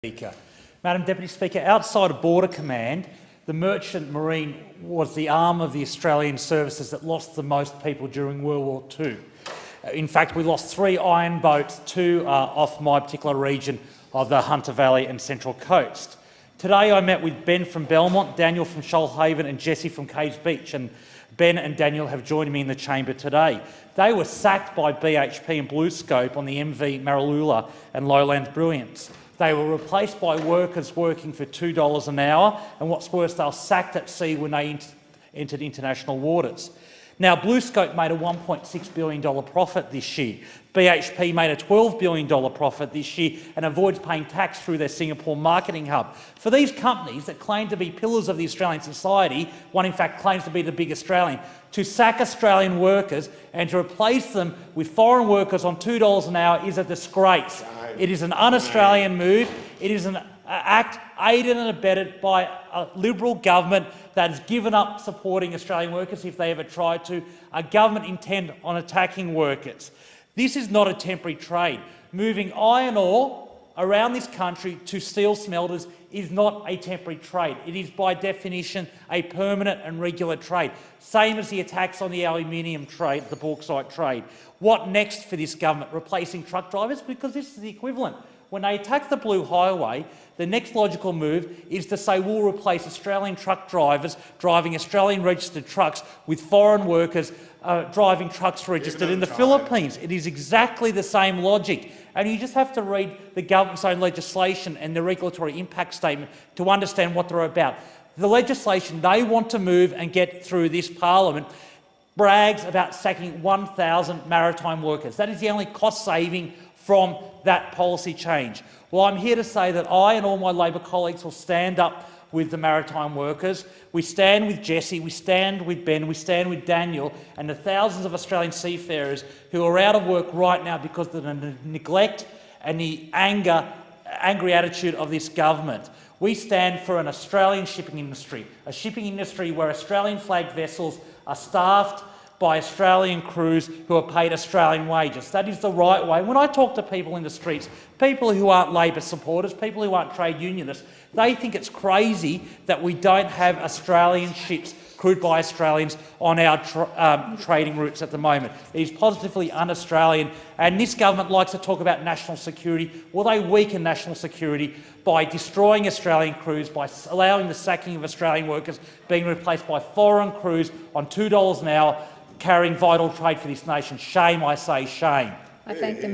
Speaker. Madam Deputy Speaker, outside of Border Command, the Merchant Marine was the arm of the Australian services that lost the most people during World War II. In fact, we lost 3 iron boats, 2 off my particular region of the Hunter Valley and Central Coast. Today I met with Ben from Belmont, Daniel from Shoalhaven and Jesse from Caves Beach, and Ben and Daniel have joined me in the chamber today. They were sacked by BHP and BlueScope on the MV Maralula and Lowlands Brilliance. They were replaced by workers working for $2 an hour, and what's worse, they were sacked at sea when they entered international waters. Now, BlueScope made a $1.6 billion profit this year. BHP made a $12 billion profit this year and avoids paying tax through their Singapore marketing hub. For these companies that claim to be pillars of the Australian society, one in fact claims to be the big Australian, to sack Australian workers and to replace them with foreign workers on $2 an hour is a disgrace. It is an un-Australian move. It is an act aided and abetted by a Liberal government that has given up supporting Australian workers if they ever tried to, a government intent on attacking workers. This is not a temporary trade. Moving iron ore around this country to steel smelters is not a temporary trade. It is by definition a permanent and regular trade, same as the attacks on the aluminium trade, the bauxite trade. What next for this government? Replacing truck drivers? Because this is the equivalent. When they attack the Blue Highway, the next logical move is to say we'll replace Australian truck drivers driving Australian registered trucks with foreign workers driving trucks registered in the Philippines. It is exactly the same logic. And you just have to read the government's own legislation and the regulatory impact statement to understand what they're about. The legislation they want to move and get through this parliament brags about sacking 1,000 maritime workers. That is the only cost saving from that policy change. Well, I'm here to say that I and all my Labor colleagues will stand up with the maritime workers. We stand with Jesse, we stand with Ben, we stand with Daniel and the thousands of Australian seafarers who are out of work right now because of the neglect and the angry attitude of this government. We stand for an Australian shipping industry, a shipping industry where Australian flagged vessels are staffed by Australian crews who are paid Australian wages. That is the right way. When I talk to people in the streets, people who aren't Labor supporters, people who aren't trade unionists, they think it's crazy that we don't have Australian ships crewed by Australians on our trading routes at the moment. It is positively un-Australian, and this government likes to talk about national security. Well, they weaken national security by destroying Australian crews, by allowing the sacking of Australian workers being replaced by foreign crews on $2 an hour, carrying vital trade for this nation. Shame, I say, shame. I thank the